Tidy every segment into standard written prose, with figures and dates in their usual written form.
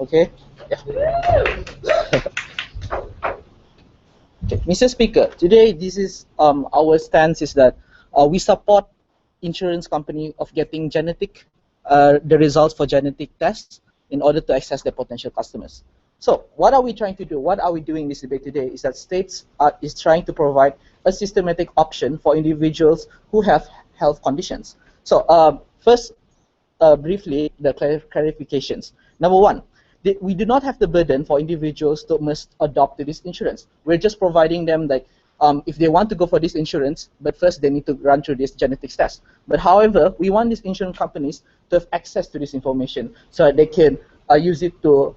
Okay. Yeah. Okay, Mr. Speaker, today this is our stance is that we support insurance company of getting the results for genetic tests in order to access their potential customers. So what are we trying to do? What are we doing in this debate today is that states is trying to provide a systematic option for individuals who have health conditions. So first, briefly, the clarifications. Number one, we do not have the burden for individuals to must adopt to this insurance. We're just providing them like if they want to go for this insurance, but first they need to run through this genetics test. But however, we want these insurance companies to have access to this information so that they can use it to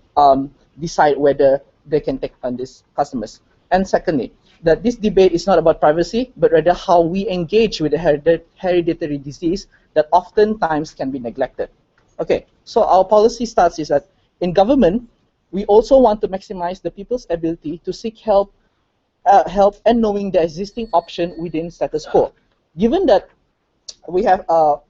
decide whether they can take on these customers. And secondly, that this debate is not about privacy, but rather how we engage with the hereditary disease that oftentimes can be neglected. Okay, so our policy starts is that in government, we also want to maximize the people's ability to seek help and knowing the existing option within status quo. Given that we have 4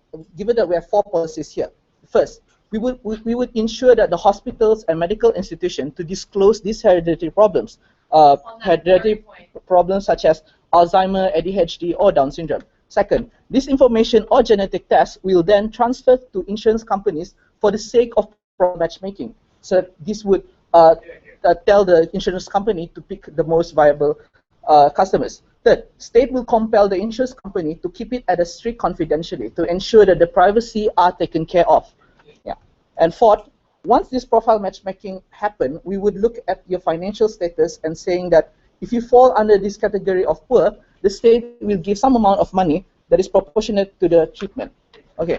policies here. First, we would ensure that the hospitals and medical institutions to disclose these hereditary problems, problems such as Alzheimer, ADHD, or Down syndrome. Second, this information or genetic tests will then transfer to insurance companies for the sake of matchmaking. So this would tell the insurance company to pick the most viable customers. Third, state will compel the insurance company to keep it at a strict confidentiality to ensure that the privacy are taken care of. Yeah. And fourth, once this profile matchmaking happen, we would look at your financial status and saying that if you fall under this category of poor, the state will give some amount of money that is proportionate to the treatment. Okay.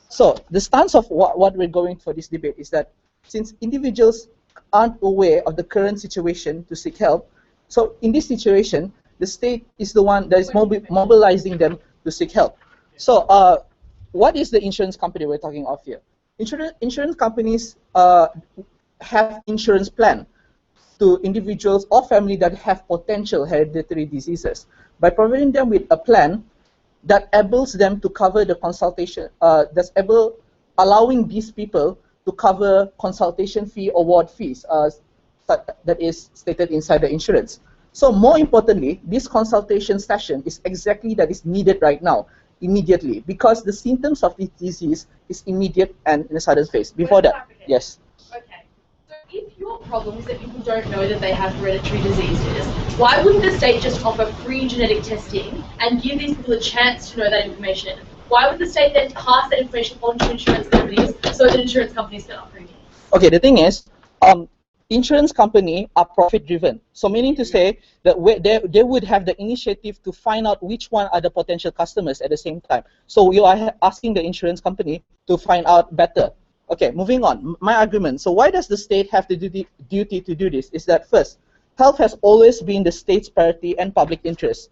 So the stance of what we're going for this debate is that since individuals aren't aware of the current situation to seek help, so in this situation, the state is the one that is mobilizing them to seek help. So what is the insurance company we're talking of here? Insurance companies have insurance plan to individuals or family that have potential hereditary diseases. By providing them with a plan that enables them to cover the consultation, allowing these people to cover consultation fee or ward fees that is stated inside the insurance. So more importantly, this consultation session is exactly that is needed right now, immediately, because the symptoms of this disease is immediate and in a sudden phase. Before that, yes. Okay, so if your problem is that people don't know that they have hereditary diseases, why wouldn't the state just offer free genetic testing and give these people a chance to know that information? Why would the state then pass that information on to insurance companies so that insurance companies can offer premiums? Okay, the thing is, insurance companies are profit-driven. So meaning to say that they would have the initiative to find out which one are the potential customers at the same time. So you are asking the insurance company to find out better. Okay, moving on. My argument. So why does the state have the duty to do this? Is that first, health has always been the state's priority and public interest.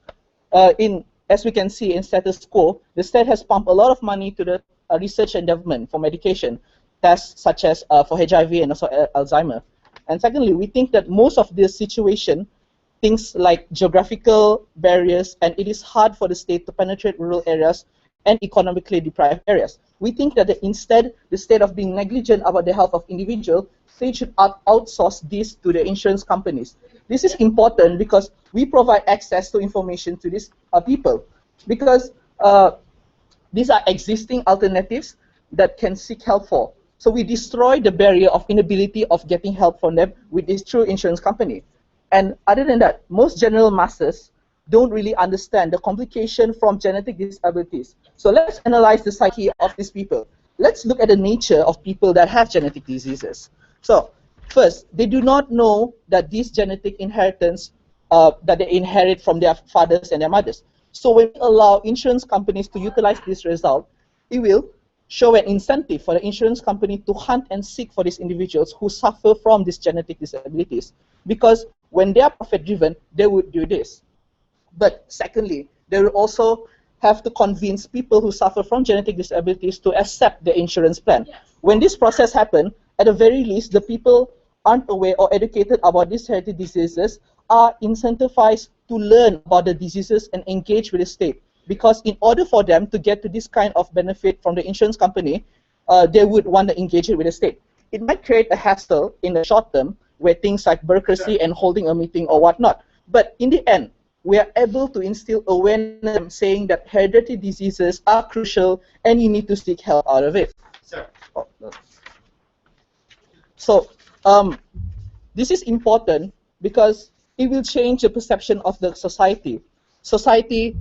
As we can see in status quo, the state has pumped a lot of money to the research and development for medication tests such as for HIV and also Alzheimer. And secondly, we think that most of this situation, things like geographical barriers, and it is hard for the state to penetrate rural areas and economically deprived areas. We think that instead, the state of being negligent about the health of individuals, state should outsource this to the insurance companies. This is important because we provide access to information to these people, because these are existing alternatives that can seek help for. So we destroy the barrier of inability of getting help from them with this true insurance company. And other than that, most general masses don't really understand the complication from genetic disabilities. So let's analyze the psyche of these people. Let's look at the nature of people that have genetic diseases. So first, they do not know that this genetic inheritance that they inherit from their fathers and their mothers. So when we allow insurance companies to utilize this result, it will show an incentive for the insurance company to hunt and seek for these individuals who suffer from these genetic disabilities. Because when they are profit-driven, they would do this. But secondly, they will also have to convince people who suffer from genetic disabilities to accept the insurance plan. Yes. When this process happens, at the very least, the people aren't aware or educated about these hereditary diseases are incentivized to learn about the diseases and engage with the state. Because in order for them to get to this kind of benefit from the insurance company, they would want to engage it with the state. It might create a hassle in the short term, where things like bureaucracy and holding a meeting or whatnot. But in the end, we are able to instill awareness saying that hereditary diseases are crucial and you need to seek help out of it. Oh, no. So this is important because it will change the perception of the society. Society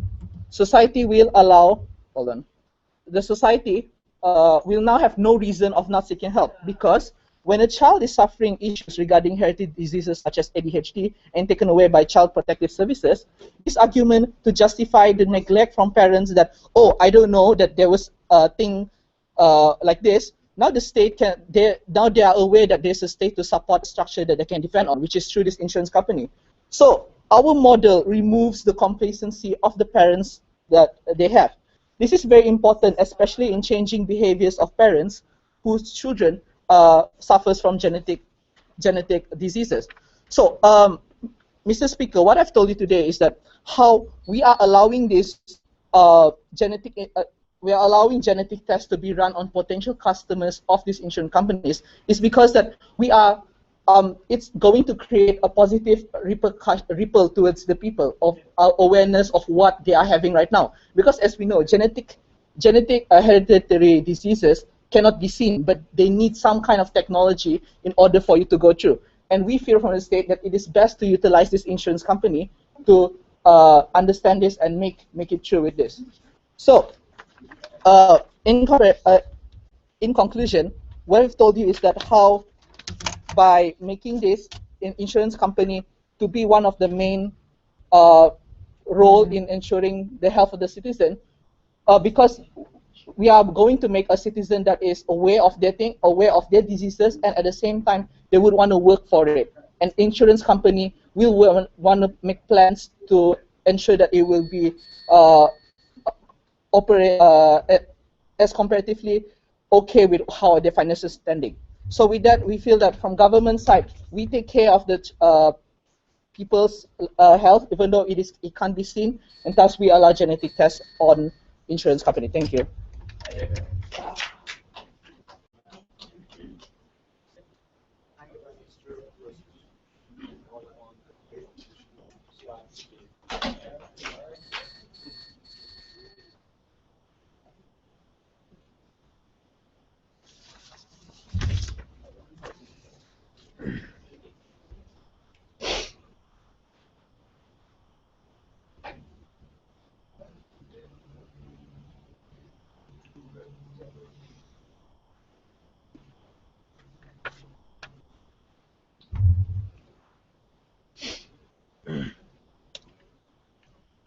will allow, hold on, the society will now have no reason of not seeking help, because when a child is suffering issues regarding hereditary diseases such as ADHD and taken away by Child Protective Services, this argument to justify the neglect from parents that, oh, I don't know that there was a thing like this, now the state now they are aware that there's a state to support structure that they can depend on, which is through this insurance company. So our model removes the complacency of the parents that they have. This is very important, especially in changing behaviors of parents whose children suffers from genetic diseases. So, Mr. Speaker, what I've told you today is that how we are allowing this we are allowing genetic tests to be run on potential customers of these insurance companies is because that we are it's going to create a positive ripple towards the people of awareness of what they are having right now. Because as we know, genetic hereditary diseases cannot be seen, but they need some kind of technology in order for you to go through. And we feel from the state that it is best to utilize this insurance company to understand this and make it true with this. So, in conclusion, what I've told you is that how by making this insurance company to be one of the main role in ensuring the health of the citizen, because we are going to make a citizen that is aware of their diseases, and at the same time they would want to work for it. An insurance company will want to make plans to ensure that it will be operate as comparatively okay with how their finances standing. So with that, we feel that from government side, we take care of the people's health, even though it can't be seen, and thus we allow genetic tests on insurance company. Thank you.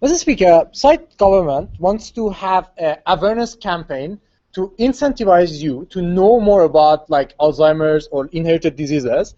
Mr. Speaker, site government wants to have an awareness campaign to incentivize you to know more about like Alzheimer's or inherited diseases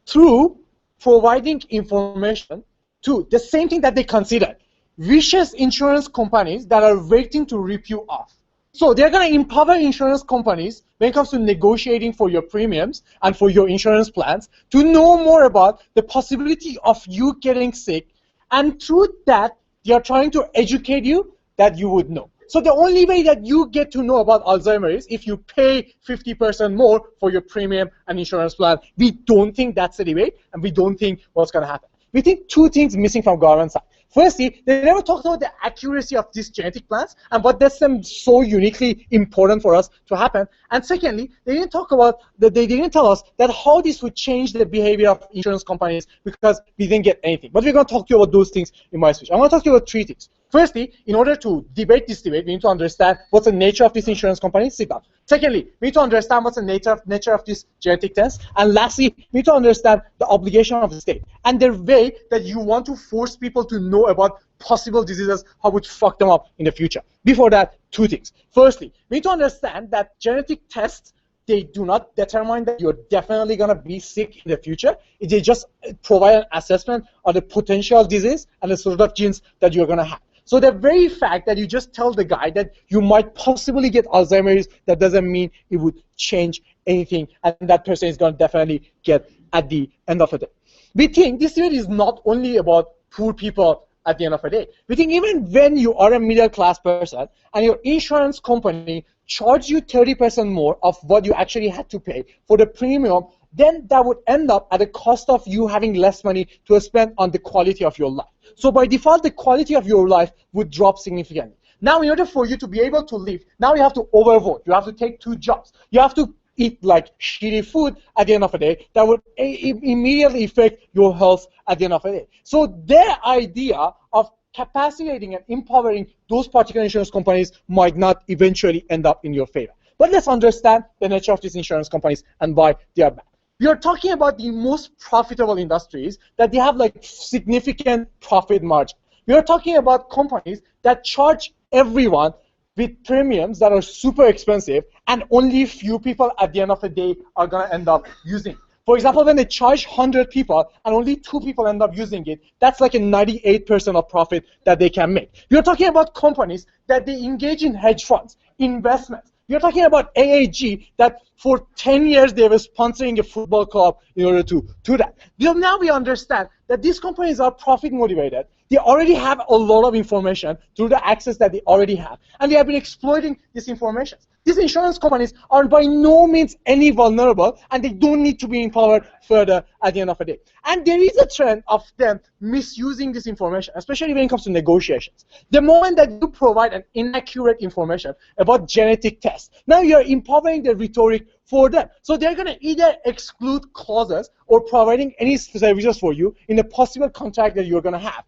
through providing information to the same thing that they consider vicious insurance companies that are waiting to rip you off. So they're going to empower insurance companies when it comes to negotiating for your premiums and for your insurance plans to know more about the possibility of you getting sick, and through that they are trying to educate you that you would know. So the only way that you get to know about Alzheimer's is if you pay 50% more for your premium and insurance plan. We don't think that's the way, and we don't think what's going to happen. We think two things missing from government side. Firstly, they never talked about the accuracy of these genetic plans and what makes them so uniquely important for us to happen. And secondly, they didn't talk about that. They didn't tell us that how this would change the behavior of insurance companies, because we didn't get anything. But we're going to talk to you about those things in my speech. I want to talk to you about three things. Firstly, in order to debate this debate, we need to understand what's the nature of these insurance companies. Sit down. Secondly, we need to understand what's the nature of this genetic test. And lastly, we need to understand the obligation of the state and the way that you want to force people to know about possible diseases, how it would fuck them up in the future. Before that, two things. Firstly, we need to understand that genetic tests, they do not determine that you're definitely going to be sick in the future. They just provide an assessment of the potential disease and the sort of genes that you're going to have. So the very fact that you just tell the guy that you might possibly get Alzheimer's, that doesn't mean it would change anything, and that person is going to definitely get at the end of the day. We think this theory is not only about poor people at the end of the day. We think even when you are a middle-class person and your insurance company charge you 30% more of what you actually had to pay for the premium, then that would end up at the cost of you having less money to spend on the quality of your life. So by default, the quality of your life would drop significantly. Now, in order for you to be able to live, now you have to overwork. You have to take 2 jobs. You have to eat like shitty food at the end of the day that would immediately affect your health at the end of the day. So their idea of capacitating and empowering those particular insurance companies might not eventually end up in your favor. But let's understand the nature of these insurance companies and why they are bad. We are talking about the most profitable industries that they have like significant profit margin. We are talking about companies that charge everyone with premiums that are super expensive and only few people at the end of the day are going to end up using. For example, when they charge 100 people and only 2 people end up using it, that's like a 98% of profit that they can make. You're talking about companies that they engage in hedge funds, investments. You're talking about AAG that for 10 years they were sponsoring a football club in order to do that. Now we understand that these companies are profit motivated. They already have a lot of information through the access that they already have, and they have been exploiting this information. These insurance companies are by no means any vulnerable, and they don't need to be empowered further at the end of the day. And there is a trend of them misusing this information, especially when it comes to negotiations. The moment that you provide an inaccurate information about genetic tests, now you're empowering the rhetoric for them. So they're going to either exclude clauses or providing any services for you in a possible contract that you're going to have.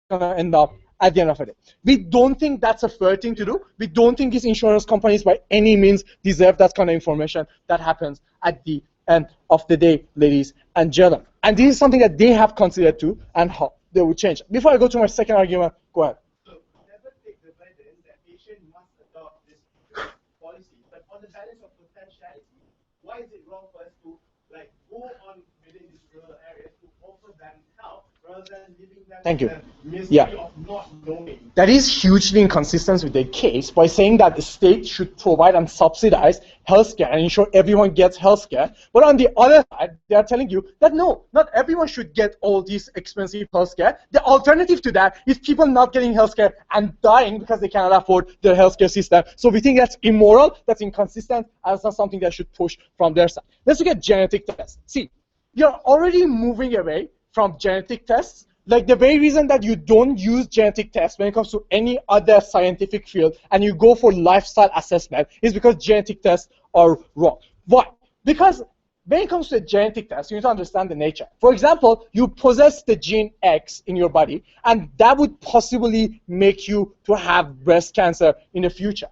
Going to end up at the end of the day. We don't think that's a fair thing to do. We don't think these insurance companies by any means deserve that kind of information that happens at the end of the day, ladies and gentlemen. And this is something that they have considered too, and how they would change. Before I go to my second argument, go ahead. So never take the burden that patient must adopt this policy, but on the balance of potentiality, why is it wrong for us to like go on within these rural areas to offer them help rather than leaving them Thank you. misery of not knowing? That is hugely inconsistent with the case by saying that the state should provide and subsidize healthcare and ensure everyone gets healthcare. But on the other side, they are telling you that no, not everyone should get all this expensive healthcare. The alternative to that is people not getting healthcare and dying because they cannot afford their healthcare system. So we think that's immoral, that's inconsistent, and it's not something that should push from their side. Let's look at genetic tests. See, you're already moving away from genetic tests. Like the very reason that you don't use genetic tests when it comes to any other scientific field and you go for lifestyle assessment is because genetic tests are wrong. Why? Because when it comes to a genetic test, you need to understand the nature. For example, you possess the gene X in your body, and that would possibly make you to have breast cancer in the future.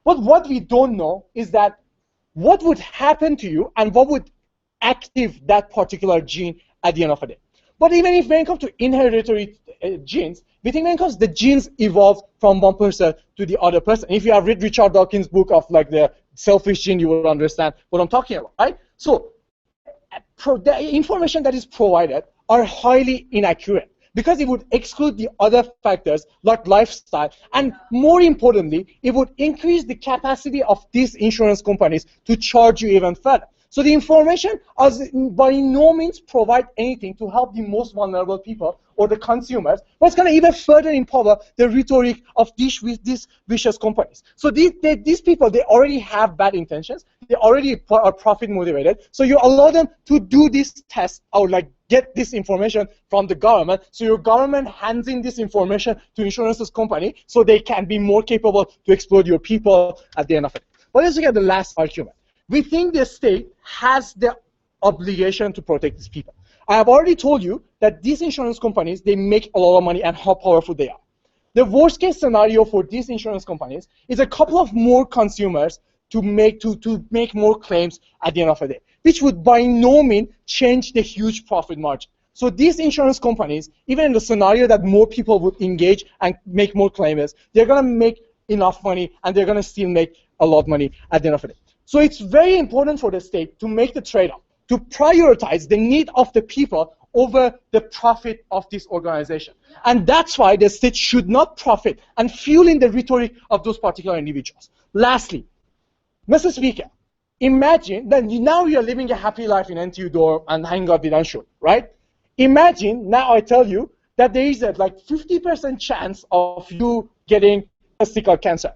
But what we don't know is that what would happen to you and what would active that particular gene at the end of the day. But even if when it comes to inheritary genes, we think when it comes to the genes evolve from one person to the other person. If you have read Richard Dawkins' book of like the selfish gene, you will understand what I'm talking about, right? So the information that is provided are highly inaccurate because it would exclude the other factors like lifestyle, and more importantly, it would increase the capacity of these insurance companies to charge you even further. So the information by no means provide anything to help the most vulnerable people or the consumers, but it's going to even further empower the rhetoric of these vicious companies. So these people, they already have bad intentions. They already are profit motivated. So you allow them to do this test or like get this information from the government. So your government hands in this information to insurance company so they can be more capable to exploit your people at the end of it. But let's look at the last argument. We think the state has the obligation to protect these people. I have already told you that these insurance companies, they make a lot of money and how powerful they are. The worst case scenario for these insurance companies is a couple of more consumers to make more claims at the end of the day, which would by no means change the huge profit margin. So these insurance companies, even in the scenario that more people would engage and make more claims, they're going to make enough money and they're going to still make a lot of money at the end of the day. So it's very important for the state to make the trade-off, to prioritize the need of the people over the profit of this organization. And that's why the state should not profit and fueling the rhetoric of those particular individuals. Lastly, Mr. Speaker, imagine that now you're living a happy life in NTU dorm and hanging out with Anshu, right? Imagine now I tell you that there is a like 50% chance of you getting testicle cancer.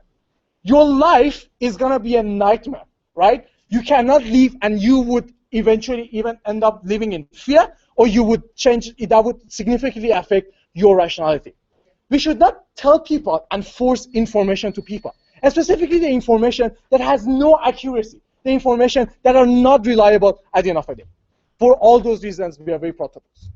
Your life is gonna be a nightmare, right? You cannot live, and you would eventually even end up living in fear, or you would change it. That would significantly affect your rationality. We should not tell people and force information to people, and specifically the information that has no accuracy, the information that are not reliable at the end of the day. For all those reasons, we are very proud of this.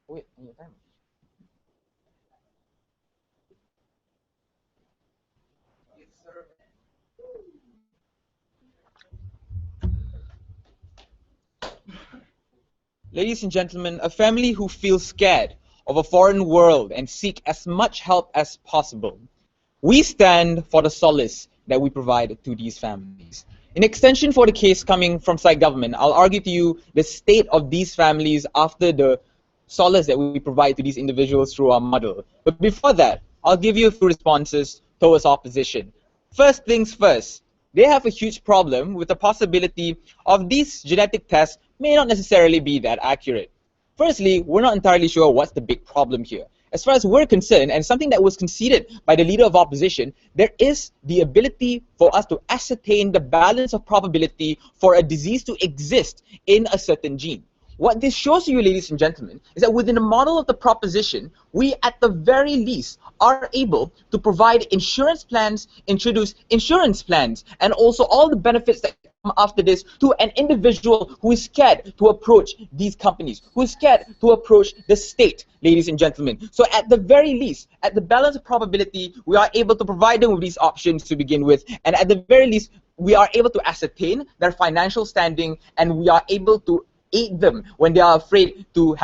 Wait, your time. Ladies and gentlemen, a family who feels scared of a foreign world and seek as much help as possible. We stand for the solace that we provide to these families. In extension for the case coming from side government, I'll argue to you the state of these families after the solace that we provide to these individuals through our model. But before that, I'll give you a few responses towards opposition. First things first, they have a huge problem with the possibility of these genetic tests may not necessarily be that accurate. Firstly, we're not entirely sure what's the big problem here. As far as we're concerned, and something that was conceded by the leader of opposition, there is the ability for us to ascertain the balance of probability for a disease to exist in a certain gene. What this shows you, ladies and gentlemen, is that within the model of the proposition, we at the very least are able to provide insurance plans, introduce insurance plans, and also all the benefits that come after this to an individual who is scared to approach these companies, who is scared to approach the state, ladies and gentlemen. So at the very least, at the balance of probability, we are able to provide them with these options to begin with, and at the very least, we are able to ascertain their financial standing, and we are able to aid them when they are afraid to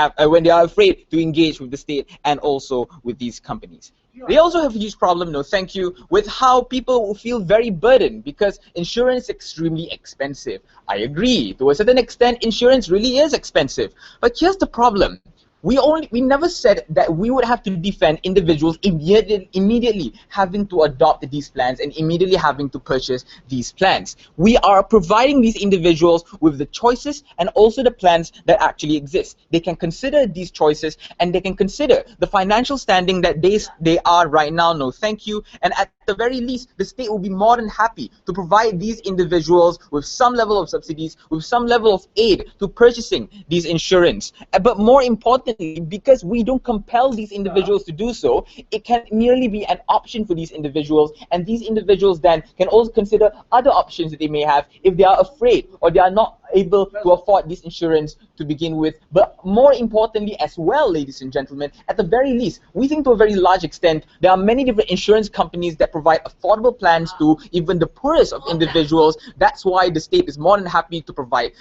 engage with the state and also with these companies. They also have a huge problem, no thank you, with how people feel very burdened because insurance is extremely expensive. I agree, to a certain extent insurance really is expensive, but here's the problem. We never said that we would have to defend individuals immediately having to adopt these plans and immediately having to purchase these plans. We are providing these individuals with the choices and also the plans that actually exist. They can consider these choices and they can consider the financial standing that they are right now, no thank you, and at the very least the state will be more than happy to provide these individuals with some level of subsidies, with some level of aid to purchasing these insurance. But more importantly, because we don't compel these individuals to do so, it can merely be an option for these individuals, and these individuals then can also consider other options that they may have if they are afraid or they are not able to afford this insurance to begin with. But more importantly as well, ladies and gentlemen, at the very least, we think to a very large extent there are many different insurance companies that provide affordable plans to even the poorest of individuals. That's why the state is more than happy to provide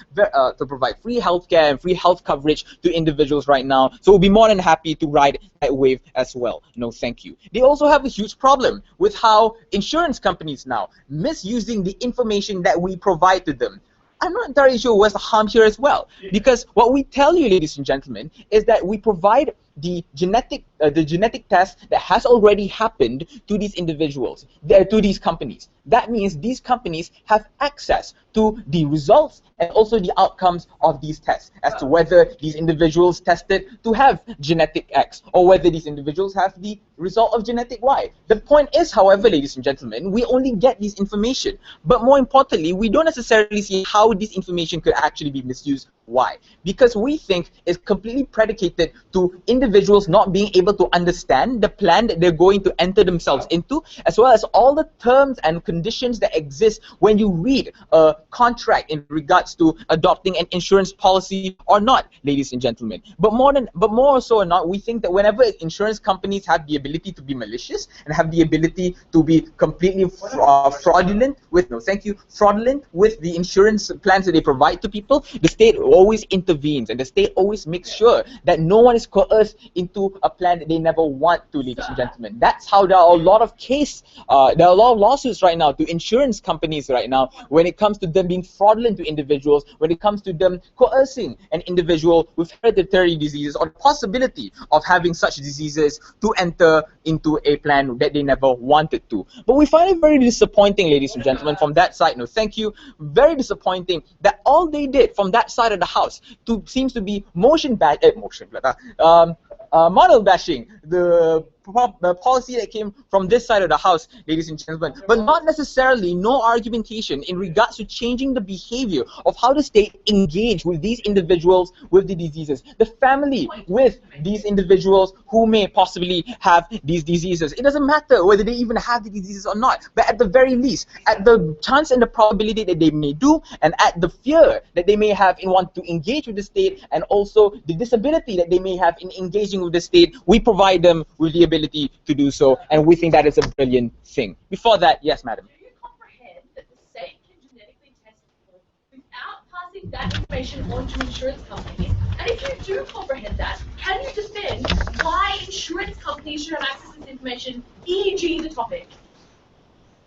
free healthcare and free health coverage to individuals right now. So we'll be more than happy to ride that wave as well. No thank you. They also have a huge problem with how insurance companies now misusing the information that we provide to them. I'm not entirely sure what's the harm here as well, because what we tell you, ladies and gentlemen, is that we provide the genetic the genetic test that has already happened to these individuals, to these companies. That means these companies have access to the results and also the outcomes of these tests as to whether these individuals tested to have genetic X or whether these individuals have the result of genetic Y. The point is, however, ladies and gentlemen, we only get this information, but more importantly, we don't necessarily see how this information could actually be misused. Why? Because we think it's completely predicated to individuals not being able to understand the plan that they're going to enter themselves into, as well as all the terms and conditions that exist when you read a contract in regards to adopting an insurance policy or not, ladies and gentlemen. But more so or not, we think that whenever insurance companies have the ability to be malicious and have the ability to be completely fraudulent with the insurance plans that they provide to people, the state always intervenes and the state always makes sure that no one is coerced into a plan that they never want to, ladies and gentlemen. That's how there are a lot of lawsuits right now to insurance companies right now when it comes to them being fraudulent to individuals, when it comes to them coercing an individual with hereditary diseases or the possibility of having such diseases to enter into a plan that they never wanted to. But we find it very disappointing, ladies and gentlemen, from that side. No, thank you. Very disappointing that all they did from that side of the house seems to be model bashing the policy that came from this side of the house, ladies and gentlemen, but not necessarily no argumentation in regards to changing the behavior of how the state engage with these individuals with the diseases, the family with these individuals who may possibly have these diseases. It doesn't matter whether they even have the diseases or not, but at the very least, at the chance and the probability that they may do, and at the fear that they may have in wanting to engage with the state, and also the disability that they may have in engaging with the state, we provide them with the ability to do so, and we think that is a brilliant thing. Before that, yes, madam. Do you comprehend that the state can genetically test people without passing that information on to insurance companies? And if you do comprehend that, can you defend why insurance companies should have access to this information, e.g. the topic?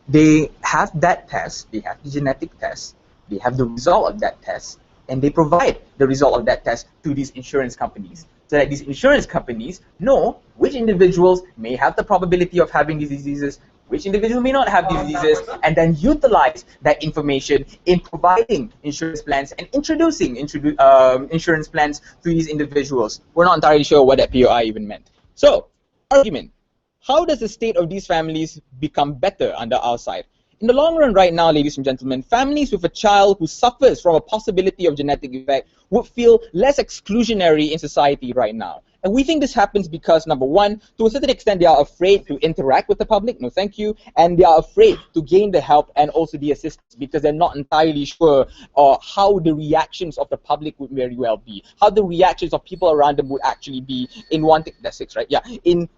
They have that test, they have the genetic test, they have the result of that test, and they provide the result of that test to these insurance companies, so that these insurance companies know which individuals may have the probability of having these diseases, which individual may not have these diseases, and then utilize that information in providing insurance plans and introducing insurance plans to these individuals. We're not entirely sure what that POI even meant. So, argument. How does the state of these families become better under our side? In the long run right now, ladies and gentlemen, families with a child who suffers from a possibility of genetic effect would feel less exclusionary in society right now. And we think this happens because, number one, to a certain extent, they are afraid to interact with the public, no thank you, and they are afraid to gain the help and also the assistance because they're not entirely sure how the reactions of the public would very well be, how the reactions of people around them would actually be in wanting, that's 6, right? Yeah, in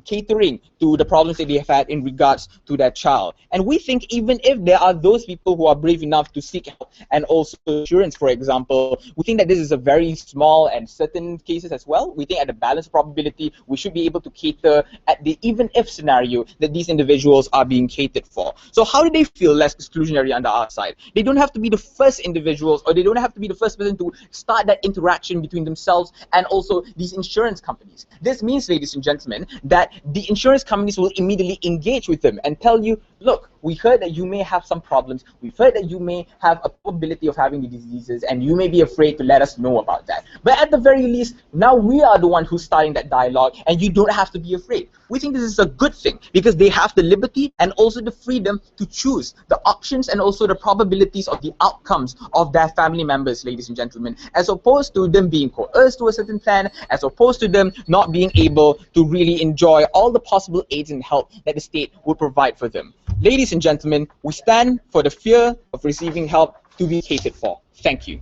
catering to the problems that they have had in regards to their child. And we think even if there are those people who are brave enough to seek help and also insurance, for example, we think that this is a very small and certain cases as well. We think at the balanced probability, we should be able to cater at the even if scenario that these individuals are being catered for. So how do they feel less exclusionary under our side? They don't have to be the first individuals, or they don't have to be the first person to start that interaction between themselves and also these insurance companies. This means, ladies and gentlemen, that the insurance companies will immediately engage with them and tell you, look, we heard that you may have some problems, we've heard that you may have a probability of having the diseases, and you may be afraid to let us know about that. But at the very least, now we are the one who's starting that dialogue, and you don't have to be afraid. We think this is a good thing because they have the liberty and also the freedom to choose the options and also the probabilities of the outcomes of their family members, ladies and gentlemen, as opposed to them being coerced to a certain plan, as opposed to them not being able to really enjoy all the possible aids and help that the state would provide for them. Ladies and gentlemen, we stand for the fear of receiving help to be catered for. Thank you.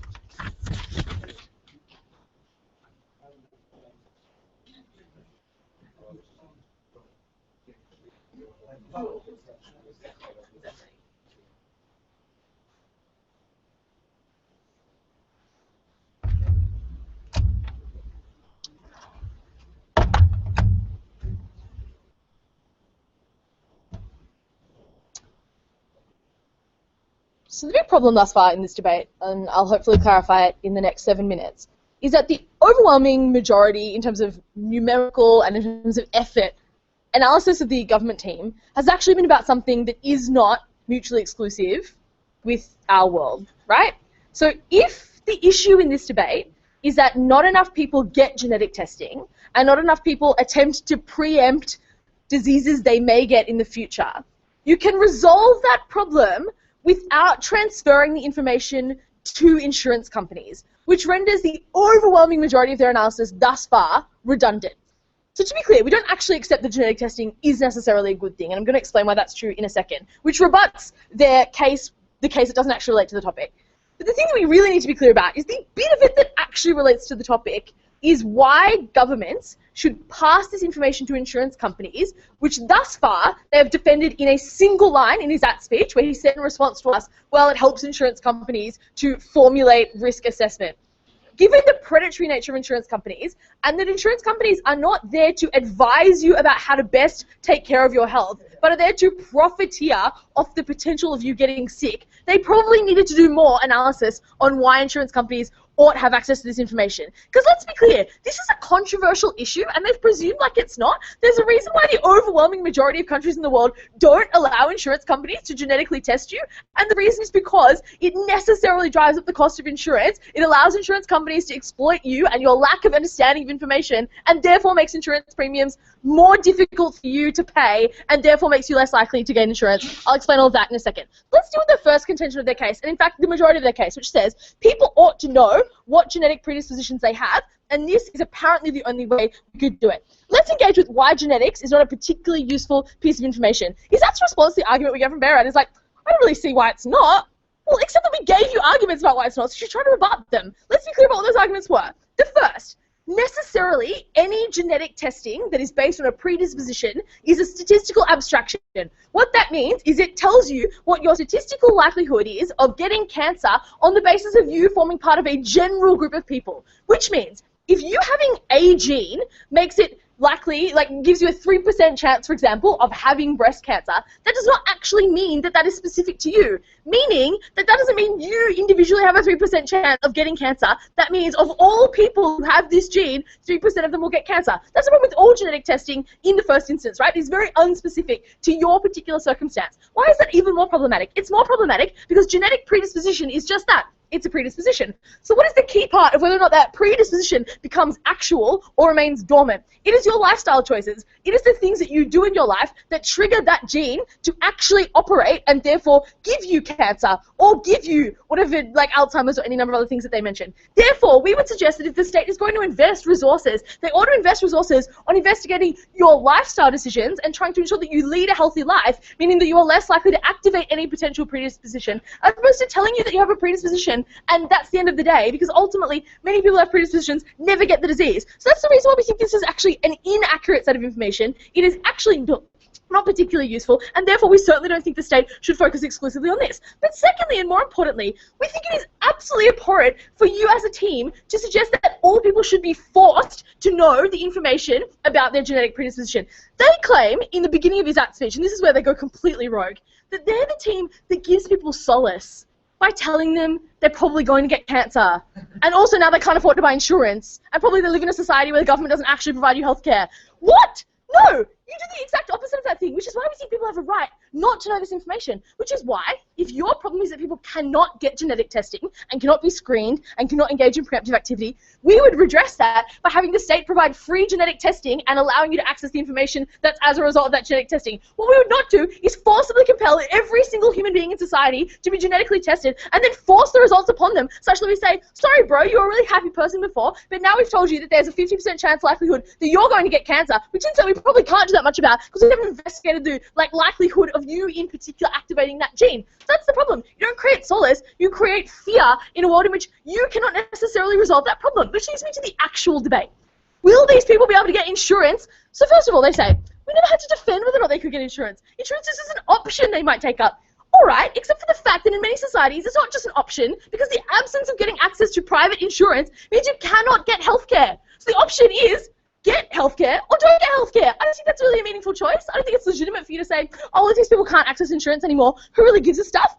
So the big problem thus far in this debate, and I'll hopefully clarify it in the next 7 minutes, is that the overwhelming majority, in terms of numerical and in terms of effort, analysis of the government team has actually been about something that is not mutually exclusive with our world, right? So if the issue in this debate is that not enough people get genetic testing and not enough people attempt to preempt diseases they may get in the future, you can resolve that problem without transferring the information to insurance companies, which renders the overwhelming majority of their analysis thus far redundant. So to be clear, we don't actually accept that genetic testing is necessarily a good thing, and I'm going to explain why that's true in a second, which rebuts their case, the case that doesn't actually relate to the topic. But the thing that we really need to be clear about is the bit of it that actually relates to the topic is why governments should pass this information to insurance companies, which thus far they have defended in a single line in his speech, where he said in response to us, well, it helps insurance companies to formulate risk assessment. Given the predatory nature of insurance companies, and that insurance companies are not there to advise you about how to best take care of your health, but are there to profiteer off the potential of you getting sick, they probably needed to do more analysis on why insurance companies ought to have access to this information. Because let's be clear, this is a controversial issue, and they've presumed like it's not. There's a reason why the overwhelming majority of countries in the world don't allow insurance companies to genetically test you, and the reason is because it necessarily drives up the cost of insurance. It allows insurance companies to exploit you and your lack of understanding of information, and therefore makes insurance premiums more difficult for you to pay, and therefore makes you less likely to gain insurance. I'll explain all of that in a second. Let's deal with the first contention of their case, and in fact the majority of their case, which says people ought to know what genetic predispositions they have, and this is apparently the only way we could do it. Let's engage with why genetics is not a particularly useful piece of information. Is that's response to the argument we get from Behrad? Is like, I don't really see why it's not. Well, except that we gave you arguments about why it's not, so you're trying to rebut them. Let's be clear about what those arguments were. The first, necessarily any genetic testing that is based on a predisposition is a statistical abstraction. What that means is it tells you what your statistical likelihood is of getting cancer on the basis of you forming part of a general group of people, which means if you having a gene makes it likely, like gives you a 3% chance, for example, of having breast cancer, that does not actually mean that that is specific to you. Meaning that that doesn't mean you individually have a 3% chance of getting cancer. That means of all people who have this gene, 3% of them will get cancer. That's the problem with all genetic testing in the first instance, right? It's very unspecific to your particular circumstance. Why is that even more problematic? It's more problematic because genetic predisposition is just that. It's a predisposition. So what is the key part of whether or not that predisposition becomes actual or remains dormant? It is your lifestyle choices. It is the things that you do in your life that trigger that gene to actually operate and therefore give you cancer or give you whatever, like Alzheimer's or any number of other things that they mentioned. Therefore, we would suggest that if the state is going to invest resources, they ought to invest resources on investigating your lifestyle decisions and trying to ensure that you lead a healthy life, meaning that you are less likely to activate any potential predisposition, as opposed to telling you that you have a predisposition and that's the end of the day, because ultimately many people who have predispositions never get the disease. So that's the reason why we think this is actually an inaccurate set of information. It is actually not particularly useful, and therefore we certainly don't think the state should focus exclusively on this. But secondly, and more importantly, we think it is absolutely abhorrent for you as a team to suggest that all people should be forced to know the information about their genetic predisposition. They claim in the beginning of his speech, and this is where they go completely rogue, that they're the team that gives people solace by telling them they're probably going to get cancer. And also now they can't afford to buy insurance. And probably they live in a society where the government doesn't actually provide you health care. What? No! You do the exact opposite of that thing, which is why we think people have a right not to know this information. Which is why, if your problem is that people cannot get genetic testing and cannot be screened and cannot engage in preemptive activity, we would redress that by having the state provide free genetic testing and allowing you to access the information that's as a result of that genetic testing. What we would not do is forcibly compel every single human being in society to be genetically tested and then force the results upon them, such that we say, sorry bro, you were a really happy person before, but now we've told you that there's a 50% chance likelihood that you're going to get cancer, which in turn we probably can't do that much about because we haven't investigated the likelihood of you in particular activating that gene. So that's the problem. You don't create solace, you create fear in a world in which you cannot necessarily resolve that problem, which leads me to the actual debate. Will these people be able to get insurance? So first of all, they say, we never had to defend whether or not they could get insurance. Insurance is just an option they might take up. All right, except for the fact that in many societies it's not just an option, because the absence of getting access to private insurance means you cannot get healthcare. So the option is get healthcare or don't get healthcare. I don't think that's really a meaningful choice. I don't think it's legitimate for you to say, oh, if these people can't access insurance anymore, who really gives a stuff?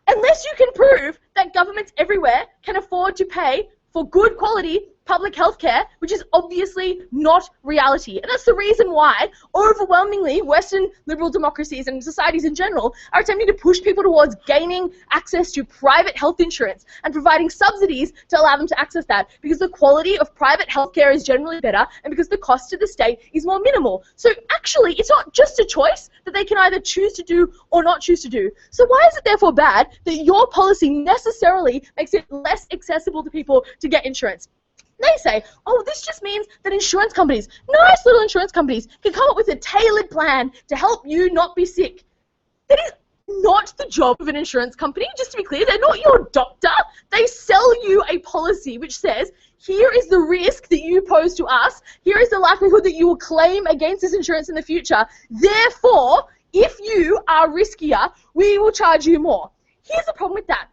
Unless you can prove that governments everywhere can afford to pay for good quality public health care, which is obviously not reality. And that's the reason why, overwhelmingly, Western liberal democracies and societies in general are attempting to push people towards gaining access to private health insurance and providing subsidies to allow them to access that, because the quality of private healthcare is generally better and because the cost to the state is more minimal. So actually, it's not just a choice that they can either choose to do or not choose to do. So why is it therefore bad that your policy necessarily makes it less accessible to people to get insurance? They say, oh, this just means that insurance companies, nice little insurance companies, can come up with a tailored plan to help you not be sick. That is not the job of an insurance company, just to be clear. They're not your doctor. They sell you a policy which says, here is the risk that you pose to us, here is the likelihood that you will claim against this insurance in the future. Therefore, if you are riskier, we will charge you more. Here's the problem with that.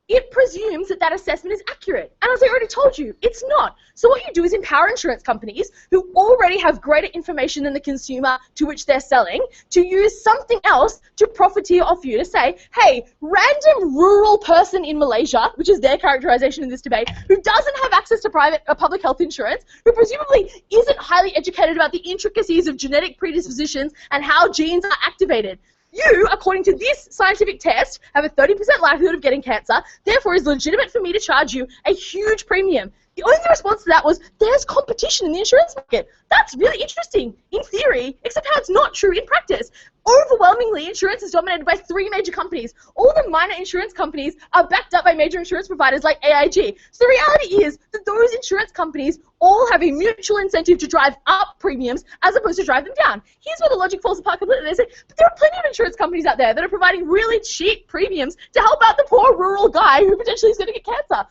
It presumes that that assessment is accurate. And as I already told you, it's not. So what you do is empower insurance companies who already have greater information than the consumer to which they're selling to use something else to profiteer off you, to say, hey, random rural person in Malaysia, which is their characterization in this debate, who doesn't have access to public health insurance, who presumably isn't highly educated about the intricacies of genetic predispositions and how genes are activated. You, according to this scientific test, have a 30% likelihood of getting cancer, therefore it's legitimate for me to charge you a huge premium. The only response to that was, there's competition in the insurance market. That's really interesting, in theory, except how it's not true in practice. Overwhelmingly, insurance is dominated by 3 major companies. All the minor insurance companies are backed up by major insurance providers like AIG. So the reality is that those insurance companies all have a mutual incentive to drive up premiums as opposed to drive them down. Here's where the logic falls apart completely. They say, but there are plenty of insurance companies out there that are providing really cheap premiums to help out the poor rural guy who potentially is going to get cancer.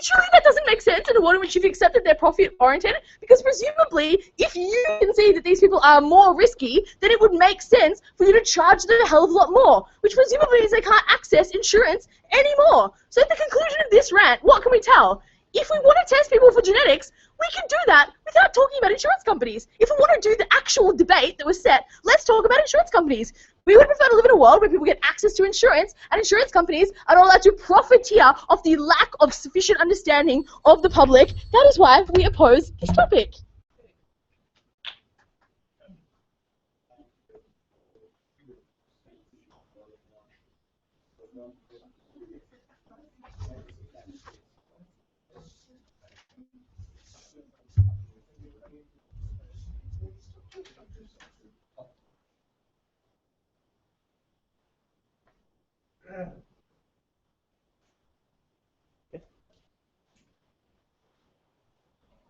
Literally, that doesn't make sense in a world in which you've accepted they're profit-oriented, because presumably, if you can see that these people are more risky, then it would make sense for you to charge them a hell of a lot more, which presumably means they can't access insurance anymore. So at the conclusion of this rant, what can we tell? If we want to test people for genetics, we can do that without talking about insurance companies. If we want to do the actual debate that was set, let's talk about insurance companies. We would prefer to live in a world where people get access to insurance, and insurance companies are not allowed to profiteer off the lack of sufficient understanding of the public. That is why we oppose this topic.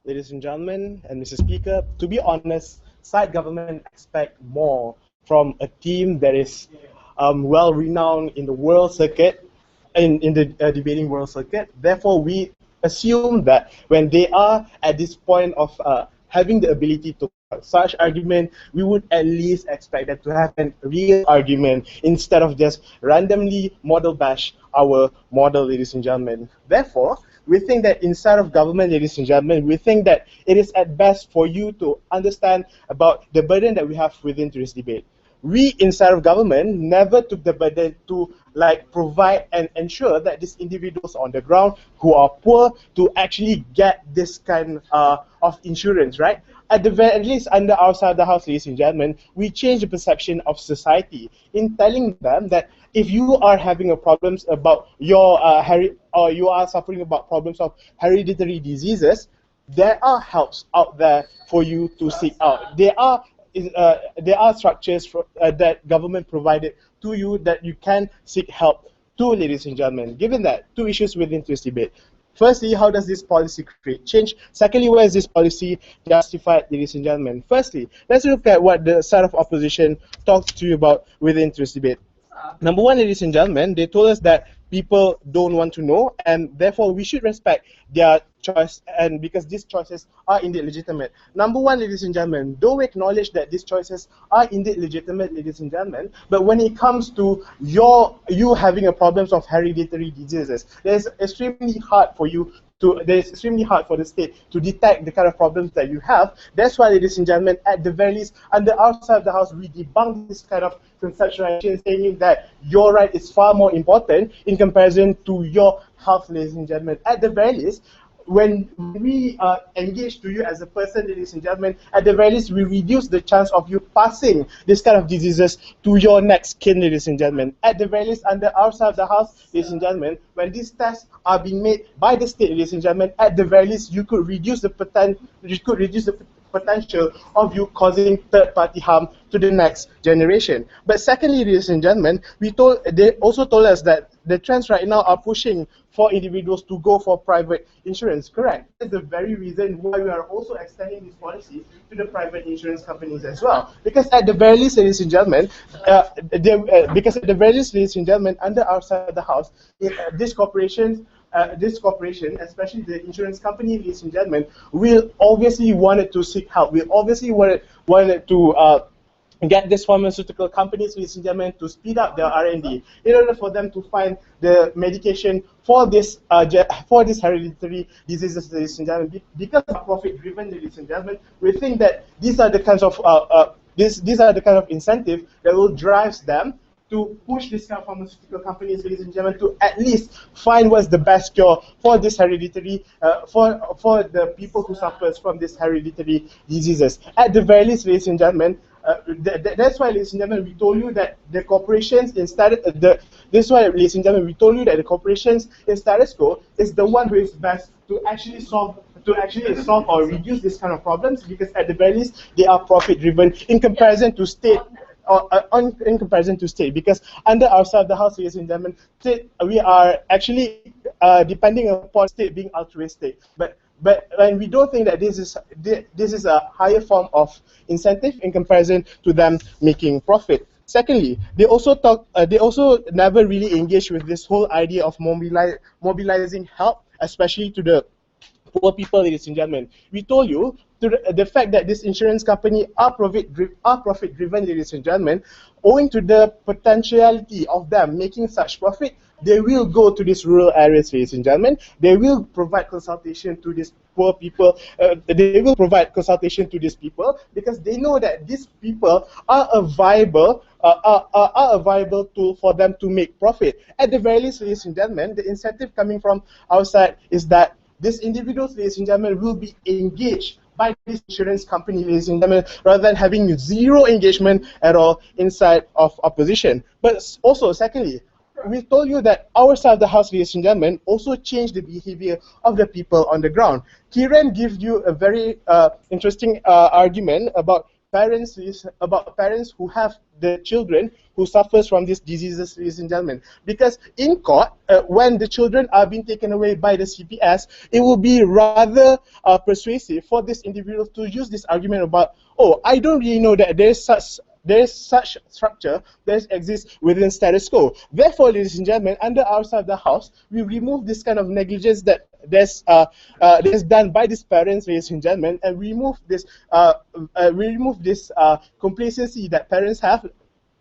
Ladies and gentlemen, and Mr. Speaker, to be honest, side government expect more from a team that is well renowned in the world circuit, in the debating world circuit. Therefore, we assume that when they are at this point of having the ability to such argument, we would at least expect them to have a real argument instead of just randomly model bash our model, ladies and gentlemen. Therefore, we think that inside of government, ladies and gentlemen, we think that it is at best for you to understand about the burden that we have within this debate. We inside of government never took the burden to provide and ensure that these individuals on the ground who are poor to actually get this kind of insurance, right? At the very least, under our side of the house, ladies and gentlemen, we change the perception of society in telling them that if you are having a problems about your or you are suffering about problems of hereditary diseases, there are helps out there for you to seek out. There are structures that government provided to you that you can seek help to, ladies and gentlemen. Given that, 2 issues within this debate. Firstly, how does this policy create change? Secondly, where is this policy justified, ladies and gentlemen? Firstly, let's look at what the side of opposition talked to you about within this debate. Number one, ladies and gentlemen, they told us that people don't want to know, and therefore we should respect their choice, and because these choices are indeed legitimate. Number one, ladies and gentlemen, though we acknowledge that these choices are indeed legitimate, ladies and gentlemen, but when it comes to you having a problems of hereditary diseases, it's extremely hard for you it's extremely hard for the state to detect the kind of problems that you have. That's why, ladies and gentlemen, at the very least, under our side of the house, we debunk this kind of conceptualization, saying that your right is far more important in comparison to your health, ladies and gentlemen. At the very least, when we engage to you as a person, ladies and gentlemen, at the very least, we reduce the chance of you passing this kind of diseases to your next kin, ladies and gentlemen. At the very least, under our side of the house, ladies and gentlemen, when these tests are being made by the state, ladies and gentlemen, at the very least, you could reduce the potential of you causing third-party harm to the next generation. But secondly, ladies and gentlemen, they also told us that the trends right now are pushing for individuals to go for private insurance. Correct. That's the very reason why we are also extending this policy to the private insurance companies as well. Because at the very least, ladies and gentlemen, under our side of the house, this corporation, especially the insurance company, ladies and gentlemen, will obviously wanted to seek help. We obviously wanted to get these pharmaceutical companies, ladies and gentlemen, to speed up their R&D in order for them to find the medication for this hereditary diseases, ladies and gentlemen. Because of profit-driven, ladies and gentlemen, we think that these are the kinds of incentive that will drive them to push this kind of pharmaceutical companies, ladies and gentlemen, to at least find what's the best cure for this hereditary, for the people who suffers from this hereditary diseases. At the very least, ladies and gentlemen, that's why, ladies and gentlemen, we told you that the corporations in status quo is the one who is best to actually solve or reduce this kind of problems, because at the very least they are profit driven in comparison to state. In comparison to state, because under our side of the house, ladies and gentlemen, we are actually depending upon state being altruistic. But we don't think that this is a higher form of incentive in comparison to them making profit. Secondly, they also never really engage with this whole idea of mobilizing help, especially to the poor people, ladies and gentlemen. We told you the fact that this insurance company are profit driven, ladies and gentlemen, owing to the potentiality of them making such profit, they will go to these rural areas, ladies and gentlemen. They will provide consultation to these poor people. They will provide consultation to these people because they know that these people are a viable tool for them to make profit. At the very least, ladies and gentlemen, the incentive coming from outside is that these individuals, ladies and gentlemen, will be engaged by this insurance company, ladies and gentlemen, rather than having zero engagement at all inside of opposition. But also, secondly, we told you that our side of the house, ladies and gentlemen, also changed the behavior of the people on the ground. Kiran gives you a very interesting argument about parents who have the children who suffers from these diseases, ladies and gentlemen. Because in court, when the children are being taken away by the CPS, it will be rather persuasive for this individual to use this argument about, oh, I don't really know that there's such structure that exists within status quo. Therefore, ladies and gentlemen, under our side of the house, we remove this kind of negligence that that's done by these parents, ladies and gentlemen, and remove this complacency that parents have,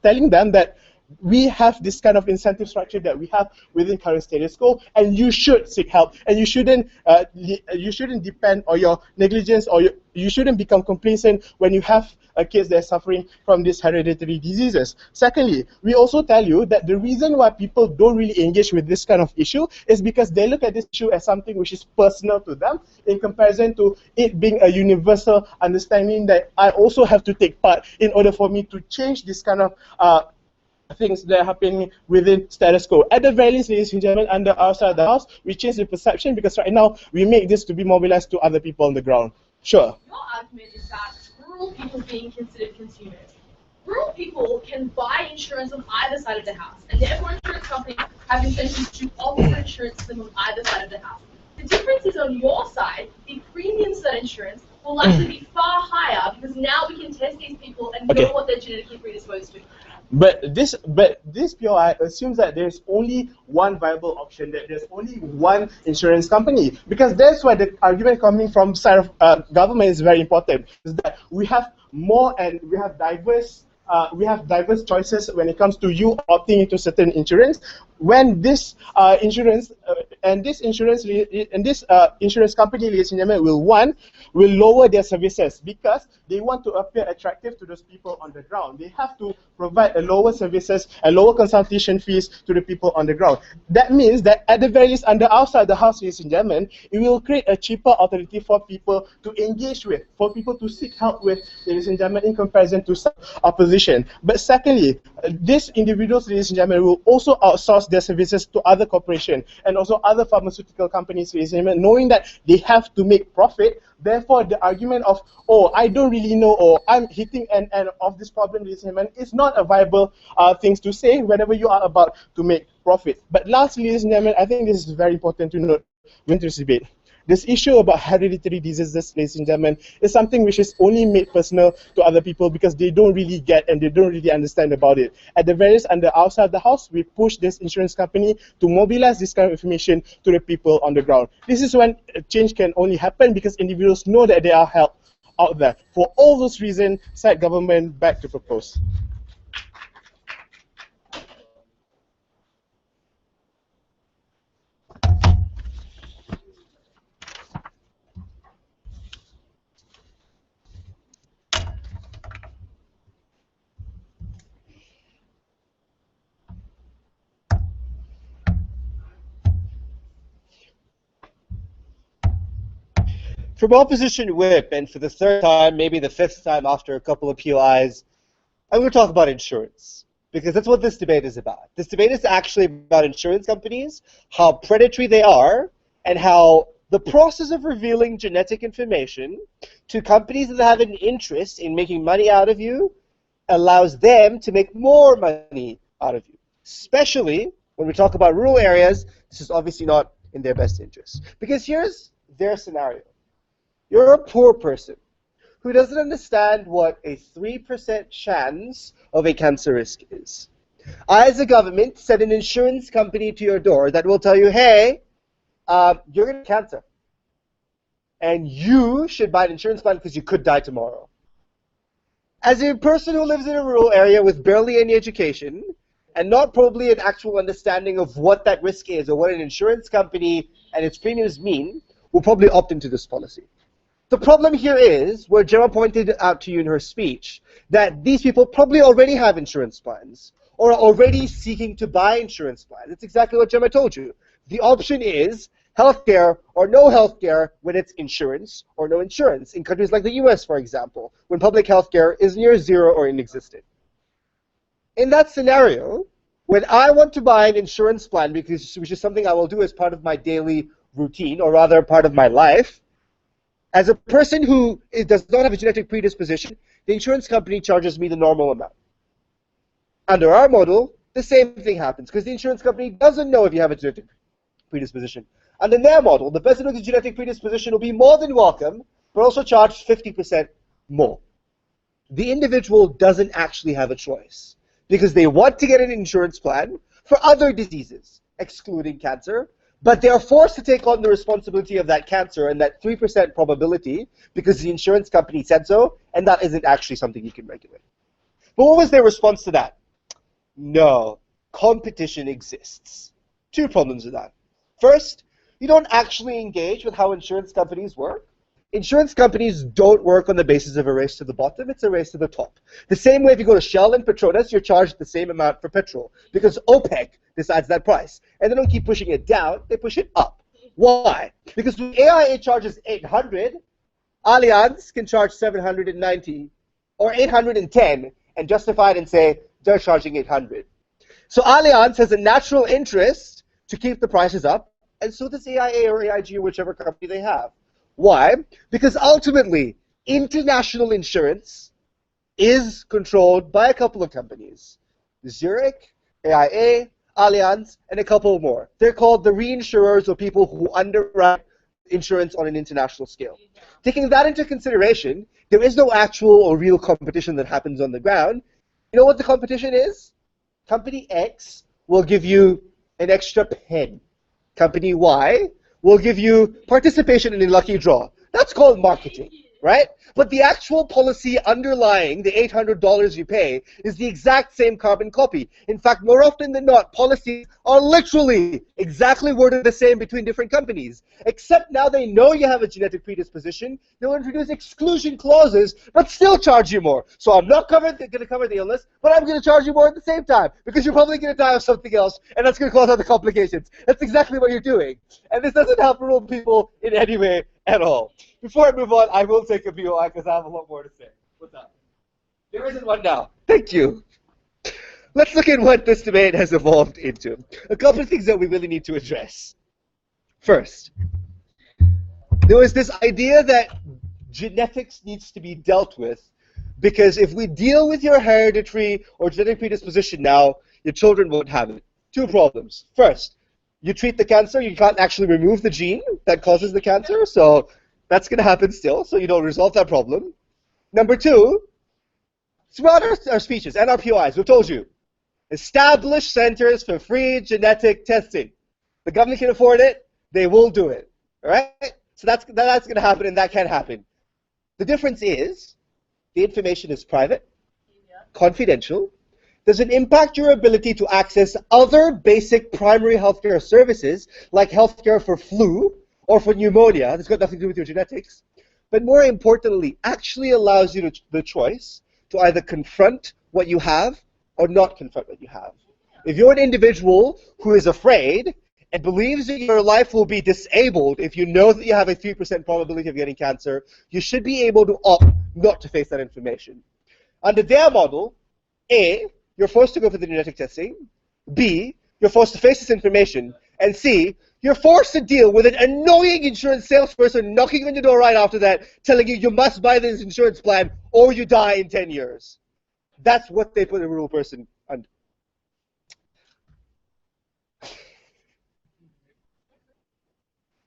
telling them that we have this kind of incentive structure that we have within current status quo, and you should seek help, and you shouldn't depend on your negligence, or you shouldn't become complacent when you have kids that are suffering from these hereditary diseases. Secondly, we also tell you that the reason why people don't really engage with this kind of issue is because they look at this issue as something which is personal to them, in comparison to it being a universal understanding that I also have to take part in order for me to change this kind of things that are happening within status quo. At the very least, ladies and gentlemen, under our side of the house, we change the perception, because right now we make this to be mobilized to other people on the ground. Sure. Your argument is that rural people being considered consumers. Rural people can buy insurance on either side of the house, and therefore insurance companies have incentives to offer insurance to them on either side of the house. The difference is on your side, the premiums for that insurance will likely be far higher, because now we can test these people and know what they're genetically predisposed to. But this POI assumes that there's only one viable option, that there's only one insurance company, because that's why the argument coming from side of government is very important, is that we have more and we have diverse choices when it comes to you opting into certain insurance. When this insurance and this insurance company, ladies and gentlemen, will lower their services because they want to appear attractive to those people on the ground. They have to provide a lower services and lower consultation fees to the people on the ground. That means that at the very least, outside the house, ladies and gentlemen, it will create a cheaper alternative for people to engage with, for people to seek help with, ladies and gentlemen, in comparison to some opposition. But secondly, these individuals, ladies and gentlemen, will also outsource their services to other corporations and also other pharmaceutical companies, ladies and gentlemen, knowing that they have to make profit. Therefore, the argument of, oh, I don't really know, or I'm hitting an end of this problem, ladies and gentlemen, is not a viable thing to say whenever you are about to make profit. But lastly, ladies and gentlemen, I think this is very important to note when this debate. This issue about hereditary diseases, ladies and gentlemen, is something which is only made personal to other people because they don't really get and they don't really understand about it. At the very least, outside the house, we push this insurance company to mobilize this kind of information to the people on the ground. This is when change can only happen because individuals know that there are help out there. For all those reasons, side government back to propose. From Opposition Whip, and for the third time, maybe the fifth time after a couple of POIs, I'm going to talk about insurance, because that's what this debate is about. This debate is actually about insurance companies, how predatory they are, and how the process of revealing genetic information to companies that have an interest in making money out of you allows them to make more money out of you. Especially when we talk about rural areas, this is obviously not in their best interest. Because here's their scenario. You're a poor person who doesn't understand what a 3% chance of a cancer risk is. I, as a government, send an insurance company to your door that will tell you, hey, you're going to have cancer. And you should buy an insurance plan because you could die tomorrow. As a person who lives in a rural area with barely any education and not probably an actual understanding of what that risk is or what an insurance company and its premiums mean, will probably opt into this policy. The problem here is, where Gemma pointed out to you in her speech, that these people probably already have insurance plans or are already seeking to buy insurance plans. That's exactly what Gemma told you. The option is healthcare or no healthcare when it's insurance or no insurance. In countries like the US, for example, when public healthcare is near zero or inexistent. In that scenario, when I want to buy an insurance plan, which is something I will do as part of my daily routine, or rather part of my life, as a person who does not have a genetic predisposition, the insurance company charges me the normal amount. Under our model, the same thing happens, because the insurance company doesn't know if you have a genetic predisposition. Under their model, the person with a genetic predisposition will be more than welcome, but also charged 50% more. The individual doesn't actually have a choice, because they want to get an insurance plan for other diseases, excluding cancer, but they are forced to take on the responsibility of that cancer and that 3% probability because the insurance company said so, and that isn't actually something you can regulate. But what was their response to that? No, competition exists. Two problems with that. First, you don't actually engage with how insurance companies work. Insurance companies don't work on the basis of a race to the bottom, it's a race to the top. The same way if you go to Shell and Petronas, you're charged the same amount for petrol because OPEC decides that price. And they don't keep pushing it down, they push it up. Why? Because when AIA charges 800, Allianz can charge 790 or 810 and justify it and say they're charging 800. So Allianz has a natural interest to keep the prices up, and so does AIA or AIG or whichever company they have. Why? Because ultimately, international insurance is controlled by a couple of companies. Zurich, AIA, Allianz, and a couple more. They're called the reinsurers, or people who underwrite insurance on an international scale. Taking that into consideration, there is no actual or real competition that happens on the ground. You know what the competition is? Company X will give you an extra pen. Company Y will give you participation in a lucky draw. That's called marketing. right? But the actual policy underlying the $800 you pay is the exact same carbon copy. In fact, more often than not, policies are literally exactly worded the same between different companies. Except now they know you have a genetic predisposition, they'll introduce exclusion clauses, but still charge you more. So I'm not going to cover the illness, but I'm going to charge you more at the same time, because you're probably going to die of something else, and that's going to cause other complications. That's exactly what you're doing. And this doesn't help rural people in any way at all. Before I move on, I will take a BOI because I have a lot more to say. What's up? There isn't one now. Thank you. Let's look at what this debate has evolved into. A couple of things that we really need to address. First, there was this idea that genetics needs to be dealt with because if we deal with your hereditary or genetic predisposition now, your children won't have it. Two problems. First, you treat the cancer, you can't actually remove the gene that causes the cancer, so that's going to happen still, so you don't resolve that problem. Number two, throughout our speeches and our POIs, we've told you, establish centers for free genetic testing. The government can afford it, they will do it. All right? So that's going to happen, and that can happen. The difference is the information is private, confidential. Does it impact your ability to access other basic primary healthcare services, like healthcare for flu or for pneumonia? That's got nothing to do with your genetics. But more importantly, actually allows you the choice to either confront what you have or not confront what you have. If you're an individual who is afraid and believes that your life will be disabled if you know that you have a 3% probability of getting cancer, you should be able to opt not to face that information. Under their model, A, you're forced to go for the genetic testing, B, you're forced to face this information, and C, you're forced to deal with an annoying insurance salesperson knocking on your door right after that, telling you you must buy this insurance plan or you die in 10 years. That's what they put a rural person under.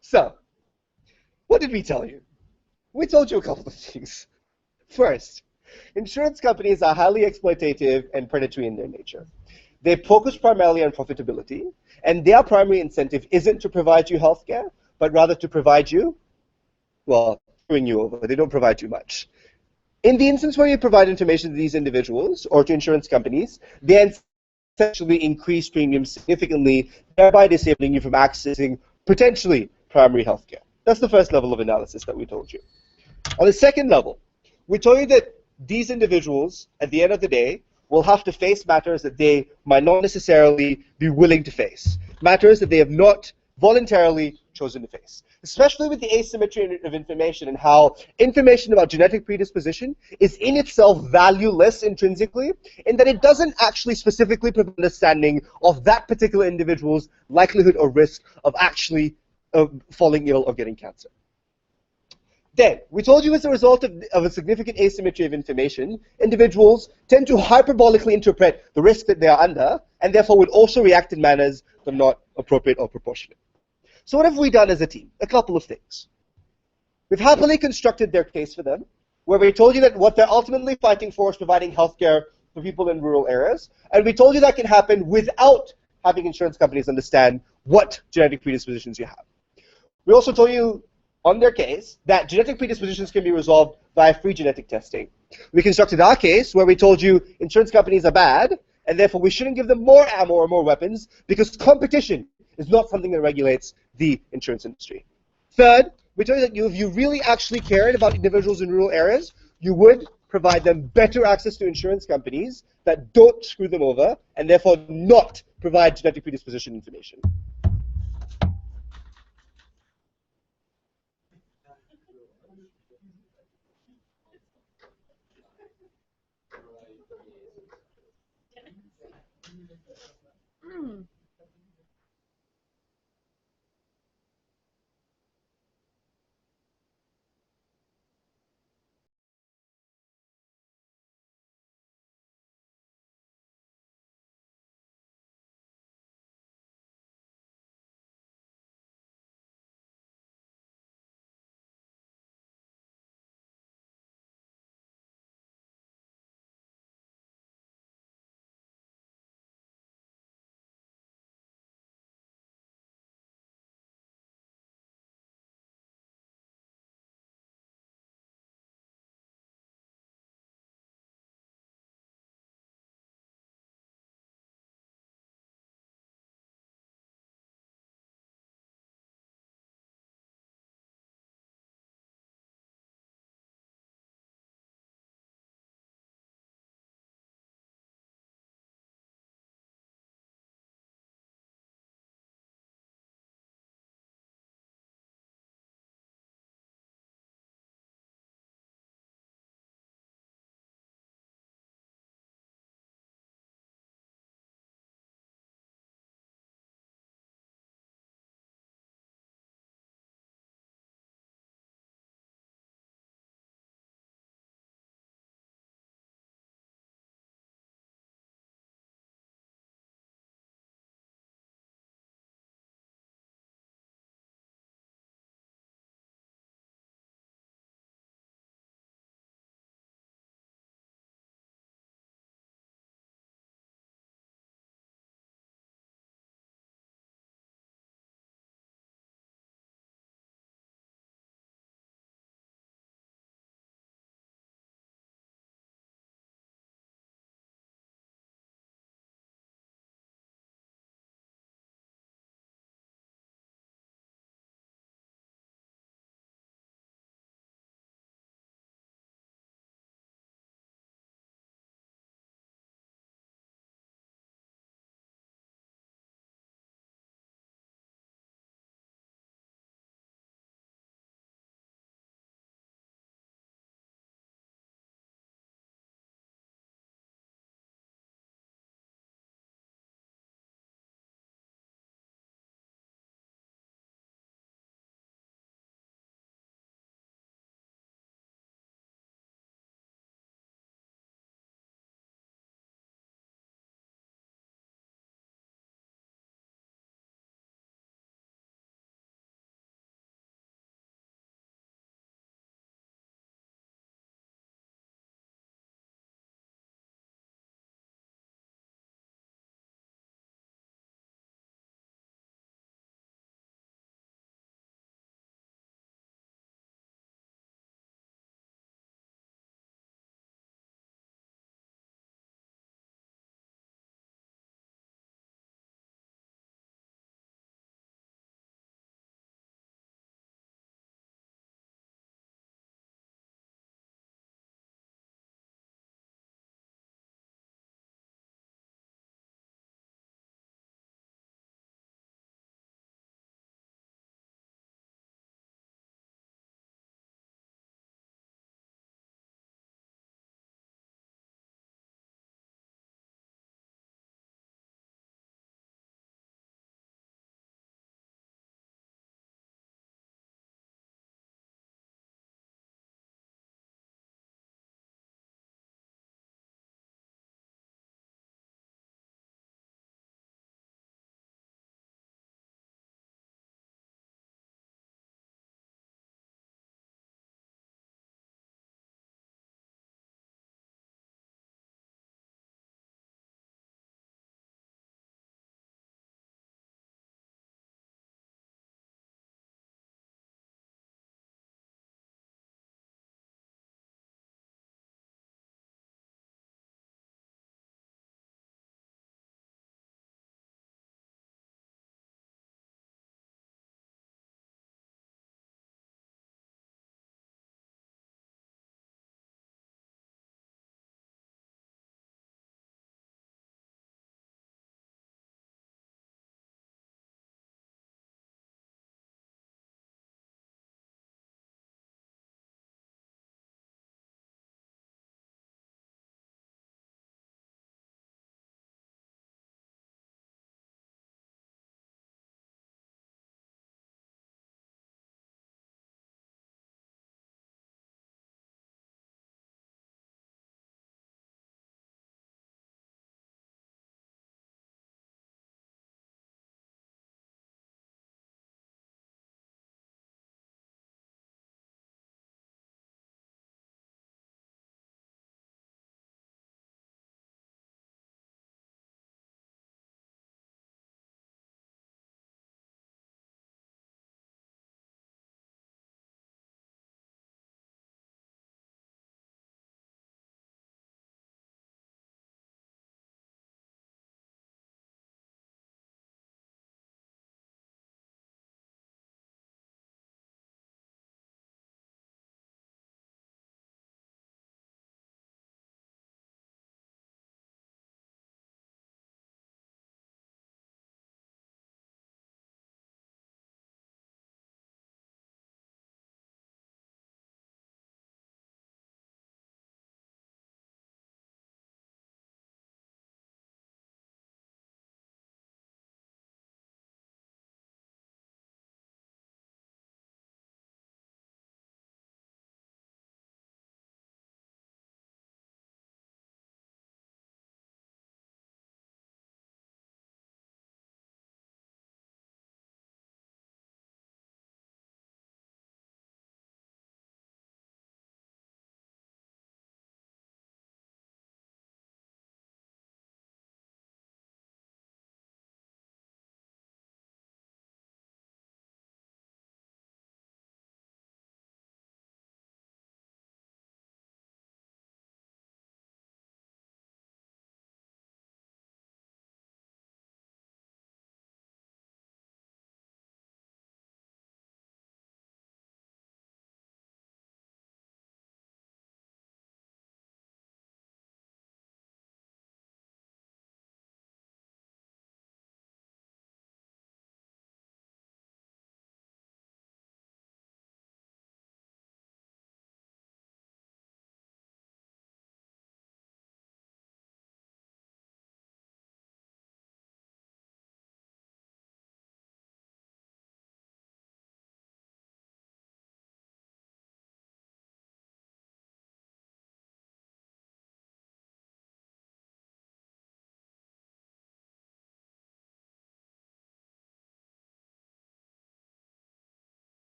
So, what did we tell you? We told you a couple of things. First, insurance companies are highly exploitative and predatory in their nature. They focus primarily on profitability, and their primary incentive isn't to provide you health care, but rather to provide you, well, screwing you over. They don't provide you much. In the instance where you provide information to these individuals or to insurance companies, they essentially increase premiums significantly, thereby disabling you from accessing potentially primary health care. That's the first level of analysis that we told you. On the second level, we told you that these individuals, at the end of the day, will have to face matters that they might not necessarily be willing to face, matters that they have not voluntarily chosen to face, especially with the asymmetry of information and how information about genetic predisposition is in itself valueless intrinsically, in that it doesn't actually specifically provide understanding of that particular individual's likelihood or risk of actually falling ill or getting cancer. Then, we told you as a result of a significant asymmetry of information, individuals tend to hyperbolically interpret the risk that they are under, and therefore would also react in manners that are not appropriate or proportionate. So what have we done as a team? A couple of things. We've happily constructed their case for them, where we told you that what they're ultimately fighting for is providing healthcare for people in rural areas, and we told you that can happen without having insurance companies understand what genetic predispositions you have. We also told you on their case that genetic predispositions can be resolved via free genetic testing. We constructed our case where we told you insurance companies are bad, and therefore we shouldn't give them more ammo or more weapons because competition is not something that regulates the insurance industry. Third, we told you that if you really actually cared about individuals in rural areas, you would provide them better access to insurance companies that don't screw them over and therefore not provide genetic predisposition information.